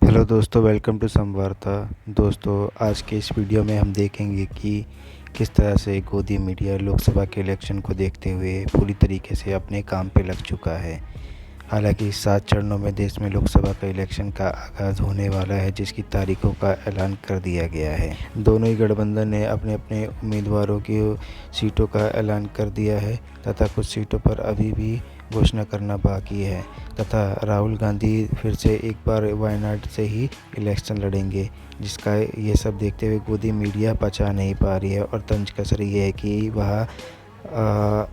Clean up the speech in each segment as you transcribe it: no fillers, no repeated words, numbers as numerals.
Hello दोस्तों, welcome to समवार्ता। दोस्तों, आज के इस वीडियो में हम देखेंगे कि किस तरह से गोदी मीडिया लोकसभा के इलेक्शन को देखते हुए पूरी तरीके से अपने काम पे लग चुका है। हालांकि 7 चरणों में देश में लोकसभा का इलेक्शन का आगाज़ होने वाला है, जिसकी तारीखों का ऐलान कर दिया गया है। दोनों ही गठबंधन ने अपने अपने उम्मीदवारों की सीटों का ऐलान कर दिया है तथा कुछ सीटों पर अभी भी घोषणा करना बाकी है तथा राहुल गांधी फिर से एक बार वायनाड से ही इलेक्शन लड़ेंगे, जिसका ये सब देखते हुए गोदी मीडिया पचा नहीं पा रही है और तंज कस रही है कि वह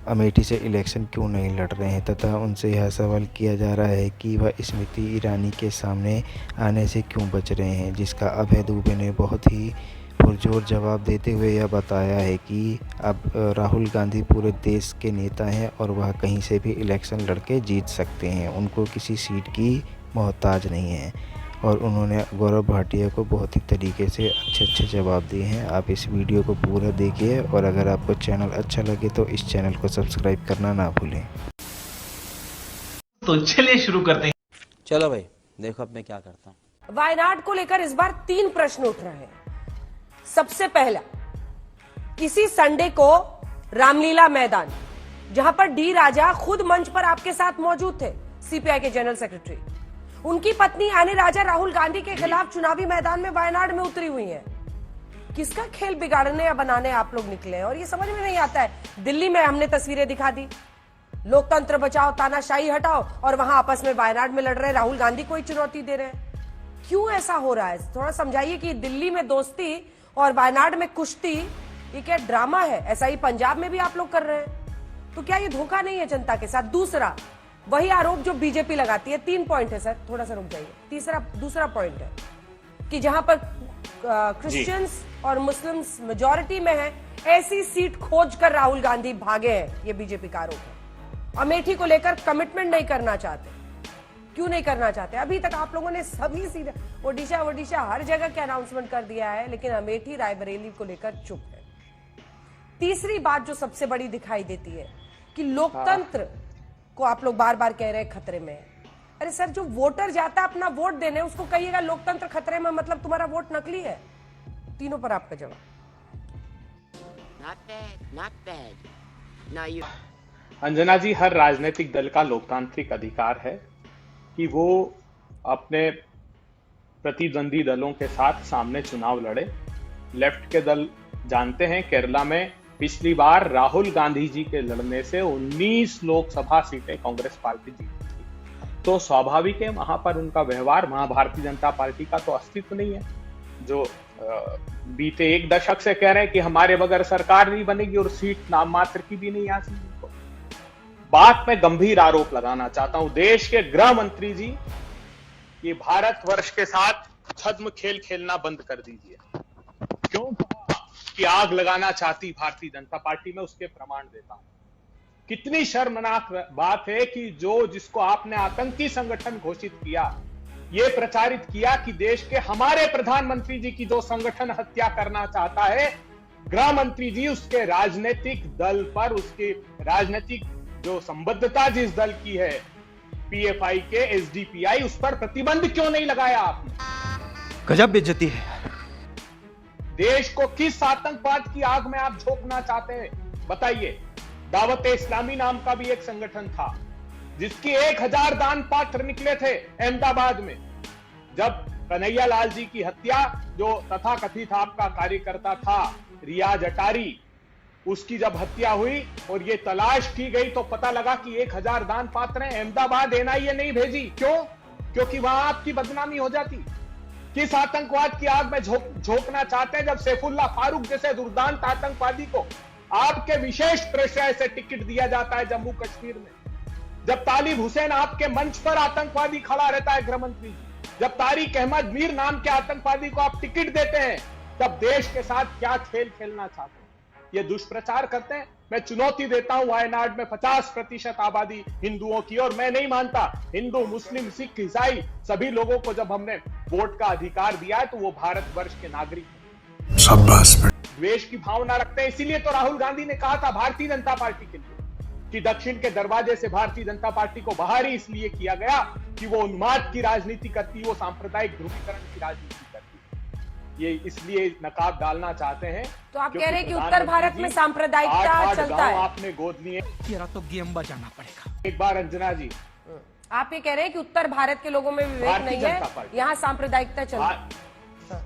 अमेठी से इलेक्शन क्यों नहीं लड़ रहे हैं तथा उनसे यह सवाल किया जा रहा है कि वह स्मृति ईरानी के सामने आने से क्यों बच रहे हैं, जिसका अभय दुबे ने बहुत ही पुरजोर जवाब देते हुए यह बताया है कि अब राहुल गांधी पूरे देश के नेता हैं और वह कहीं से भी इलेक्शन लड़के जीत सकते हैं, उनको किसी सीट की मोहताज नहीं है। और उन्होंने गौरव भाटिया को बहुत ही तरीके से अच्छे जवाब दिए हैं। आप इस वीडियो को पूरा देखिए और अगर आपको चैनल अच्छा लगे तो इस चैनल को सब्सक्राइब करना ना भूलें। तो चलिए शुरू करते हैं। चलो भाई, देखो अब मैं क्या करता हूँ। वायनाड को लेकर इस बार 3 प्रश्न उठ रहे हैं। सबसे पहला, इसी संडे को रामलीला मैदान, जहां पर डी राजा खुद मंच पर आपके साथ मौजूद थे, सीपीआई के जनरल सेक्रेटरी, उनकी पत्नी आने राजा राहुल गांधी के खिलाफ चुनावी मैदान में वायनाड में उतरी हुई हैं। किसका खेल बिगाड़ने या बनाने आप लोग निकले हैं और ये समझ में नहीं आता है। दिल्ली में हमने तस्वीरें दिखा दी, लोकतंत्र बचाओ, तानाशाही हटाओ, और वहां आपस में वायनाड में लड़ रहे राहुल गांधी को ही चुनौती दे रहे हैं। क्यों ऐसा हो रहा है, थोड़ा समझाइए कि दिल्ली में दोस्ती और वायनाड में कुश्ती, ये क्या ड्रामा है? ऐसा ही पंजाब में भी आप लोग कर रहे हैं, तो क्या ये धोखा नहीं है जनता के साथ? दूसरा, वही आरोप जो बीजेपी लगाती है। 3 पॉइंट है सर, थोड़ा सा रुक जाइए। दूसरा पॉइंट है कि जहां पर क्रिश्चियंस और मुस्लिम्स मेजॉरिटी में है, ऐसी सीट खोज कर राहुल गांधी भागे हैं, ये बीजेपी का आरोप है। अमेठी को लेकर कमिटमेंट नहीं करना चाहते। क्यों नहीं करना चाहते? अभी तक आप लोगों ने सभी सीधे ओडिशा हर जगह के अनाउंसमेंट कर दिया है, लेकिन अमेठी रायबरेली को लेकर चुप है। तीसरी बात जो सबसे बड़ी दिखाई देती है कि लोकतंत्र को आप लोग बार बार कह रहे हैं खतरे में है। अरे सर, जो वोटर जाता है अपना वोट देने, उसको कहिएगा लोकतंत्र खतरे में, मतलब तुम्हारा वोट नकली है। तीनों पर आपका जवाब। Not bad. Now you. Anjana जी, हर राजनीतिक दल का लोकतांत्रिक अधिकार है कि वो अपने प्रतिद्वंदी दलों के साथ सामने चुनाव लड़े। लेफ्ट के दल जानते हैं, केरला में पिछली बार राहुल गांधी जी के लड़ने से 19 लोकसभा सीटें कांग्रेस पार्टी जीती थी, तो स्वाभाविक है वहां पर उनका व्यवहार, वहां भारतीय जनता पार्टी का तो अस्तित्व नहीं है। जो बीते 1 दशक से कह रहे हैं कि हमारे बगैर सरकार नहीं बनेगी और सीट नाम मात्र की भी नहीं आती। बात में गंभीर आरोप लगाना चाहता हूं देश के गृह मंत्री जी, ये भारतवर्ष के साथ छद्म खेल खेलना बंद कर दीजिए। क्यों कि आग लगाना चाहती भारतीय जनता पार्टी में, उसके प्रमाण देता हूं। कितनी शर्मनाक बात है कि जिसको आपने आतंकी संगठन घोषित किया, ये प्रचारित किया कि देश के हमारे प्रधानमंत्री जी की जो संगठन हत्या करना चाहता है, गृह मंत्री जी उसके राजनीतिक दल पर, उसकी राजनीतिक जो संबद्धता जिस दल की है, पीएफआई के एसडीपीआई, उस पर प्रतिबंध क्यों नहीं लगाया आपने? गजब बेइज्जती है। देश को किस आतंकवाद की आग में आप झोंकना चाहते हैं, बताइए। दावत इस्लामी नाम का भी एक संगठन था, जिसकी 1000 दान पात्र निकले थे अहमदाबाद में। जब कन्हैया लाल जी की हत्या, जो तथाकथित आपका कार्यकर्ता था रियाज अटारी, उसकी जब हत्या हुई और ये तलाश की गई तो पता लगा कि 1000 दान पात्र हैं। अहमदाबाद एनआईए नहीं भेजी, क्यों? क्योंकि वहां आपकी बदनामी हो जाती। किस आतंकवाद की आग में झोंकना चाहते हैं जब सैफुल्लाह फारूक जैसे दुर्दांत आतंकवादी को आपके विशेष प्रश्रय से टिकट दिया जाता है जम्मू कश्मीर में? जब तालिब हुसैन आपके मंच पर आतंकवादी खड़ा रहता है गृह मंत्री, जब तारिक अहमद मीर नाम के आतंकवादी को आप टिकट देते हैं, तब देश के साथ क्या खेल खेलना चाहते हैं? ये दुष्प्रचार करते हैं। मैं चुनौती देता हूं वायनाड में 50% आबादी हिंदुओं की, और मैं नहीं मानता हिंदू, मुस्लिम, सिख, ईसाई सभी लोगों को जब हमने वोट का अधिकार दिया है तो वो भारतवर्ष के नागरिक हैं। शाबाश। द्वेष की भावना रखते हैं, इसीलिए तो राहुल गांधी ने कहा था भारतीय जनता पार्टी के लिए कि दक्षिण के दरवाजे से भारतीय जनता पार्टी को बाहर ही इसलिए किया गया कि वो उन्माद की राजनीति करती, वो सांप्रदायिक ध्रुवीकरण की राजनीति करती। ये इसलिए नकाब डालना चाहते हैं। तो आप कह रहे हैं कि उत्तर भारत में सांप्रदायिकता चलता है। आपने गोद लिए, तेरा तो गेम बजाना पड़ेगा। एक बार अंजना जी, आप ये कह रहे हैं कि उत्तर भारत के लोगों में विवेक नहीं है, यहाँ सांप्रदायिकता चलती है,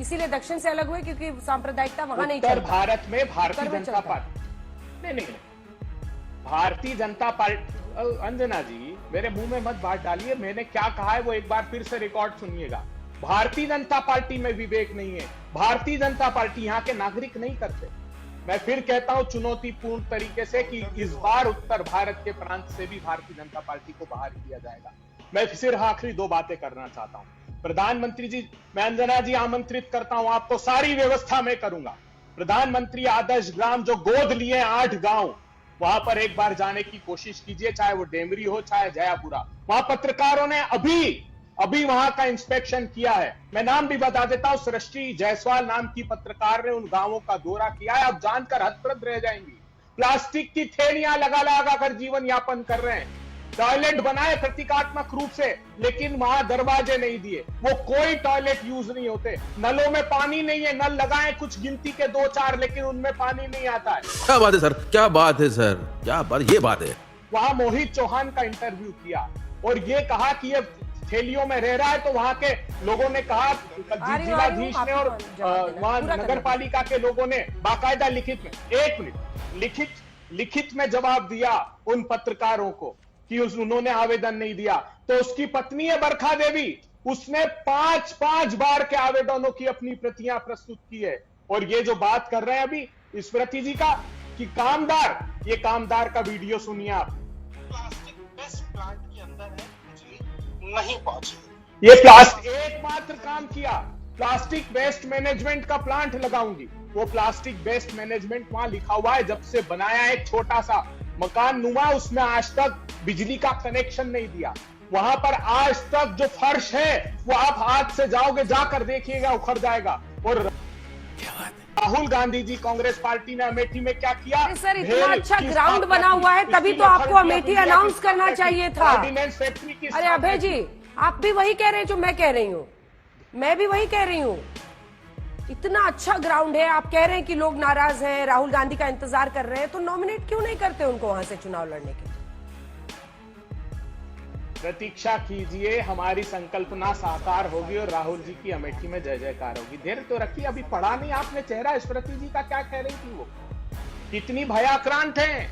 इसीलिए दक्षिण से अलग हुए क्योंकि सांप्रदायिकता वहां नहीं चलती। उत्तर भारत में भारतीय जनता पार्टी नहीं, भारतीय जनता पार्टी, अंजना जी मेरे मुंह में मत बात डालिए, मैंने क्या कहा है वो एक बार फिर से रिकॉर्ड सुनिएगा। भारतीय जनता पार्टी में विवेक नहीं है, भारतीय जनता पार्टी यहाँ के नागरिक नहीं करते। मैं फिर कहता हूं चुनौतीपूर्ण तरीके से कि इस बार उत्तर भारत के प्रांत से भी भारतीय जनता पार्टी को बाहर किया जाएगा। मैं फिर आखिरी दो बातें करना चाहता हूं। प्रधानमंत्री जी, मैं अंजना जी आमंत्रित करता हूं आपको, सारी व्यवस्था मैं करूंगा। प्रधानमंत्री आदर्श ग्राम जो गोद लिए 8 गांव, वहां पर एक बार जाने की कोशिश कीजिए, चाहे वो डेमरी हो चाहे जयापुरा। वहां पत्रकारों ने अभी वहां का इंस्पेक्शन किया है। मैं नाम भी बता देता हूं, सृष्टि जायसवाल नाम की पत्रकार ने उन गांवों का दौरा किया है। आप जानकर हतप्रभ रह जाएंगी, प्लास्टिक की थैलियां लगा कर जीवन यापन कर रहे हैं। टॉयलेट बनाए प्रतीकात्मक रूप से, लेकिन वहां दरवाजे नहीं दिए, वो कोई टॉयलेट यूज नहीं होते। नलों में पानी नहीं है, नल लगाए कुछ गिनती के 2-4, लेकिन उनमें पानी नहीं आता है। क्या बात है सर, क्या बात है सर, क्या बात, ये बात है। वहां मोहित चौहान का इंटरव्यू किया और ये कहा कि ये थैलियों में रह रहा है, तो वहां के लोगों ने कहा, जिलाधीश ने और वहां नगर पालिका के लोगों ने बाकायदा लिखित में, 1 मिनट, लिखित में जवाब दिया उन पत्रकारों को कि उन्होंने आवेदन नहीं दिया। तो उसकी पत्नी है बरखा देवी, उसने 5 बार के आवेदनों की अपनी प्रतियां प्रस्तुत की है। और ये जो बात कर रहे हैं अभी स्मृति जी का कि कामदार, ये कामदार का वीडियो सुनिए आप। प्लास्टिक वेस्ट प्लांट के अंदर है, बिजली नहीं पहुंची। ये प्लास्टिक एकमात्र काम किया, प्लास्टिक वेस्ट मैनेजमेंट का प्लांट लगाऊंगी। वो प्लास्टिक वेस्ट मैनेजमेंट वहां लिखा हुआ है, जब से बनाया है छोटा सा मकान नुमा, उसमें आज तक बिजली का कनेक्शन नहीं दिया। वहां पर आज तक जो फर्श है वो आप हाथ से जाओगे, जाकर देखिएगा उखड़ जाएगा। और राहुल गांधी जी कांग्रेस पार्टी ने अमेठी में क्या किया? सर, इतना अच्छा ग्राउंड बना हुआ है, तभी तो आपको अमेठी अनाउंस करना चाहिए था। अरे अभय जी, आप भी वही कह रहे हैं जो मैं कह रही हूँ, मैं भी वही कह रही हूँ। इतना अच्छा ग्राउंड है, आप कह रहे हैं कि लोग नाराज हैं, राहुल गांधी का इंतजार कर रहे हैं, तो नॉमिनेट क्यों नहीं करते उनको वहां से चुनाव लड़ने के लिए? प्रतीक्षा कीजिए, हमारी संकल्पना साकार होगी और राहुल जी की अमेठी में जय जयकार होगी। धैर्य तो रखिए, अभी पढ़ा नहीं आपने चेहरा स्मृति जी का, क्या कह रही थी वो, कितनी भयाक्रांत है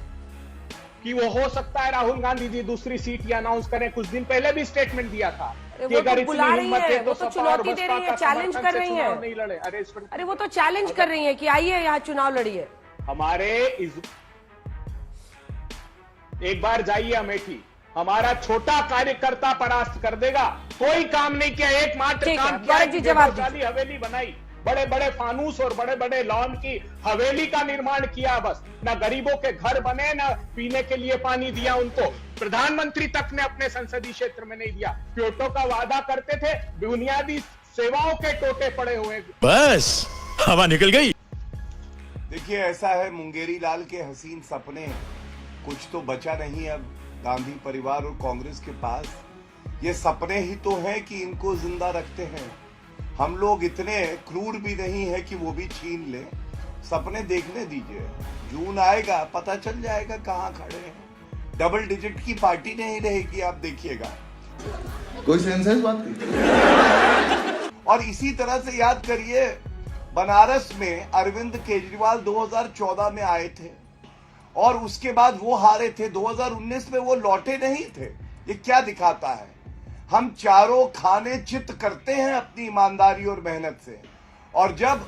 कि वो हो सकता है राहुल गांधी जी दूसरी सीट ही अनाउंस करें। कुछ दिन पहले भी स्टेटमेंट दिया था कि अगर इतनी हिम्मत है तो चुनौती दे रही है, चैलेंज कर रही है, नहीं लड़े। अरे वो तो चैलेंज कर रही है कि आइए यहाँ चुनाव लड़िए। हमारे एक बार जाइए अमेठी, हमारा छोटा कार्यकर्ता परास्त कर देगा। कोई काम नहीं किया, एकमात्र काम किया, हवेली बनाई, बड़े बड़े फानूस और बड़े बड़े लॉन की हवेली का निर्माण किया, बस ना गरीबों के घर बने, ना पीने के लिए पानी दिया उनको। प्रधानमंत्री तक ने अपने संसदीय क्षेत्र में नहीं दिया। क्योटो का वादा करते थे, बुनियादी सेवाओं के टोटे पड़े हुए, बस हवा निकल गई। देखिए, ऐसा है, मुंगेरी लाल के हसीन सपने, कुछ तो बचा नहीं अब गांधी परिवार और कांग्रेस के पास। ये सपने ही तो हैं कि इनको जिंदा रखते हैं। हम लोग इतने क्रूर भी नहीं है कि वो भी छीन ले। सपने देखने दीजिए, जून आएगा पता चल जाएगा कहाँ खड़े हैं। डबल डिजिट की पार्टी नहीं रहेगी, आप देखिएगा। कोई सेंस है इस बात की? और इसी तरह से याद करिए, बनारस में अरविंद केजरीवाल 2014 में आए थे और उसके बाद वो हारे थे। 2019 में वो लौटे नहीं थे। ये क्या दिखाता है? हम चारों खाने चित करते हैं अपनी ईमानदारी और मेहनत से, और जब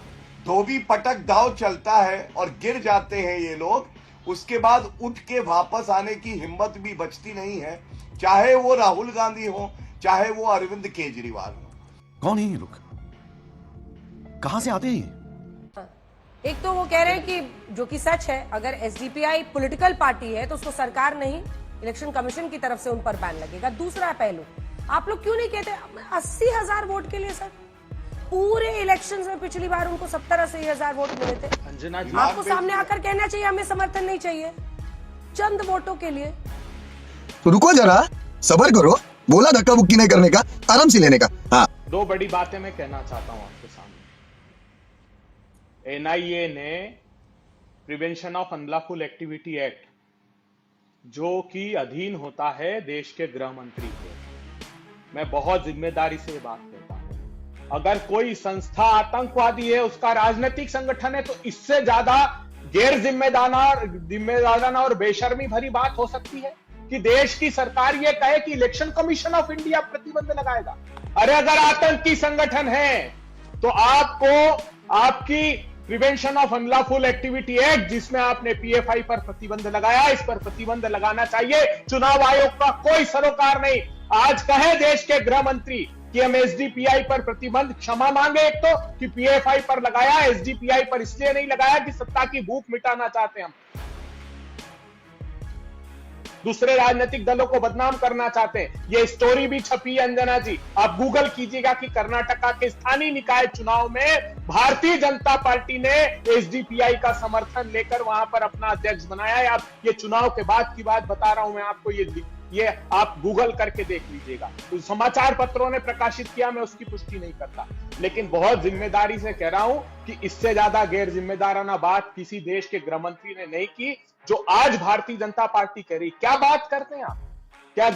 धोबी पटक दाव चलता है और गिर जाते हैं ये लोग, उसके बाद उठ के वापस आने की हिम्मत भी बचती नहीं है, चाहे वो राहुल गांधी हो, चाहे वो अरविंद केजरीवाल हो। कौन है ये लोग, कहां से आते हैं? एक तो वो कह रहे हैं कि जो कि सच है, अगर एसडीपीआई पॉलिटिकल पार्टी है तो उसको सरकार नहीं, इलेक्शन कमीशन की तरफ से उन पर बैन लगेगा। दूसरा पहलू, आप लोग क्यों नहीं कहते 80,000 वोट के लिए? सर, पूरे इलेक्शंस में पिछली बार उनको 70-80,000 वोट मिले थे। अंजना जी, आपको सामने आकर कहना चाहिए हमें समर्थन नहीं चाहिए। चंद वोटों के लिए। तो रुको जरा, सबर करो, बोला धक्का बुक्की नहीं करने का, आराम से लेने का। हाँ, दो बड़ी बातें मैं कहना चाहता हूं आपके सामने। एनआईए ने prevention of unlawful activity act, जो कि अधीन होता है देश के गृह मंत्री के, मैं बहुत जिम्मेदारी से ये बात कहता हूं, अगर कोई संस्था आतंकवादी है, उसका राजनीतिक संगठन है, तो इससे ज्यादा गैर जिम्मेदाराना और बेशर्मी भरी बात हो सकती है कि देश की सरकार ये कहे कि इलेक्शन कमीशन ऑफ इंडिया प्रतिबंध लगाएगा। अरे अगर आतंकी संगठन है तो आपको आपकी prevention of unlawful activity act, जिसमें आपने पीएफआई पर प्रतिबंध लगाया, इस पर प्रतिबंध लगाना चाहिए। चुनाव आयोग का कोई सरोकार नहीं। आज कहे देश के गृह मंत्री कि हम एसडीपीआई पर प्रतिबंध, क्षमा मांगे एक तो कि पीएफआई पर लगाया, एसडीपीआई पर इसलिए नहीं लगाया कि सत्ता की भूख मिटाना चाहते हम, दूसरे राजनीतिक दलों को बदनाम करना चाहते हैं। ये स्टोरी भी छपी है अंजना जी, आप गूगल कीजिएगा कि कर्नाटका के स्थानीय निकाय चुनाव में भारतीय जनता पार्टी ने एसडीपीआई का समर्थन लेकर वहां पर अपना अध्यक्ष बनाया है। आप ये चुनाव के बाद की बात बता रहा हूं मैं आपको, ये आप गूगल करके देख लीजिएगा। तो समाचार पत्रों ने प्रकाशित किया, मैं उसकी पुष्टि नहीं करता, लेकिन बहुत जिम्मेदारी से कह रहा हूं कि इससे ज्यादा गैर जिम्मेदाराना बात किसी देश के गृह मंत्री ने नहीं की, जो आज भारतीय जनता पार्टी कर रही। क्या बात करते हैं आप? क्या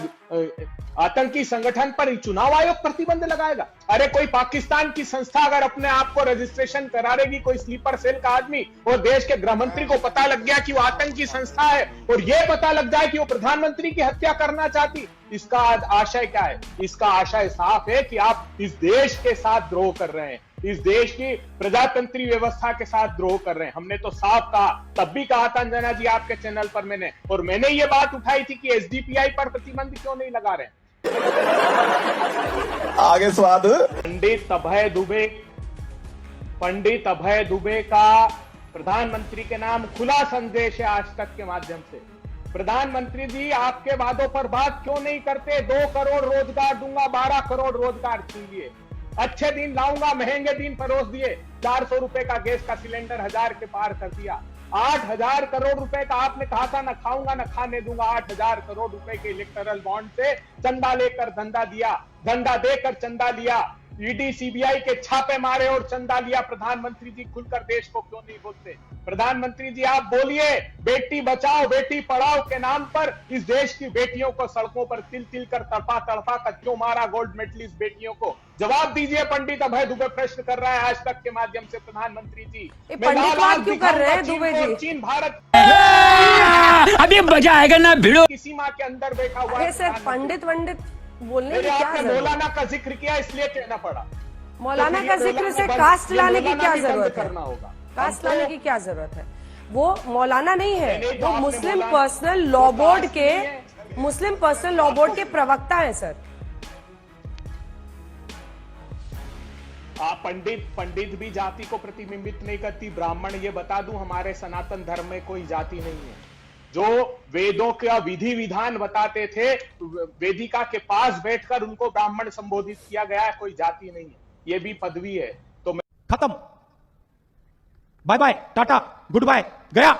आतंकी संगठन पर चुनाव आयोग प्रतिबंध लगाएगा? अरे कोई पाकिस्तान की संस्था अगर अपने आप को रजिस्ट्रेशन करा लेगी, कोई स्लीपर सेल का आदमी, और देश के गृह मंत्री को पता लग गया कि वो आतंकी संस्था है, और यह पता लग जाए कि वो प्रधानमंत्री की हत्या करना चाहती, इसका आशय क्या है? इसका आशय साफ है कि आप इस देश के साथ द्रोह कर रहे हैं, इस देश की प्रजातंत्री व्यवस्था के साथ द्रोह कर रहे हैं। हमने तो साफ कहा, तब भी कहा था अंजना जी आपके चैनल पर मैंने ये बात उठाई थी कि एसडीपीआई पर प्रतिबंध क्यों नहीं लगा रहे। आगे स्वाद। पंडित अभय दुबे का प्रधानमंत्री के नाम खुला संदेश है आज तक के माध्यम से। प्रधानमंत्री जी, आपके वादों पर बात क्यों नहीं करते? 2 करोड़ रोजगार दूंगा, 12 करोड़ रोजगार छीन लिए। अच्छे दिन लाऊंगा, महंगे दिन परोस दिए। 400 रुपए का गैस का सिलेंडर 1000 के पार कर दिया। 8000 करोड़ रुपए का आपने कहा था न खाऊंगा न खाने दूंगा, 8000 करोड़ रुपए के इलेक्टोरल बॉन्ड से चंदा लेकर धंधा दिया, धंधा देकर चंदा लिया। ईडी सीबीआई के छापे मारे और चंदा लिया। प्रधानमंत्री जी खुलकर देश को क्यों नहीं बोलते? प्रधानमंत्री जी आप बोलिए, बेटी बचाओ बेटी पढ़ाओ के नाम पर इस देश की बेटियों को सड़कों पर तिल तिल कर तड़पा तड़पा कर क्यों मारा? गोल्ड मेडलिस्ट बेटियों को जवाब दीजिए। पंडित अभय दुबे प्रश्न कर रहा है आज तक के माध्यम से। प्रधानमंत्री जी पंडितवाद क्यों कर रहे हैं दुबे जी? चीन भारत अभी मजा आएगा ना भिड़ो। की सीमा के अंदर बैठा हुआ है। सर पंडित बोलने की क्या आपने जरूरत? मौलाना का जिक्र किया इसलिए कहना पड़ा। मौलाना का जिक्र से कास्ट लाने की क्या जरूरत है? करना होगा। कास्ट लाने की क्या जरूरत है? वो मौलाना नहीं है, वो मुस्लिम पर्सनल लॉ बोर्ड के प्रवक्ता हैं सर। आप पंडित भी जाति को प्रतिबिंबित नहीं करती। ब्राह्मण, ये बता दूं, हमारे सनातन धर्म में कोई जाति नहीं है। जो वेदों का विधि विधान बताते थे, वेदिका के पास बैठकर उनको ब्राह्मण संबोधित किया गया है, कोई जाति नहीं है, ये भी पदवी है। तो खत्म, bye bye, tata, goodbye, गया।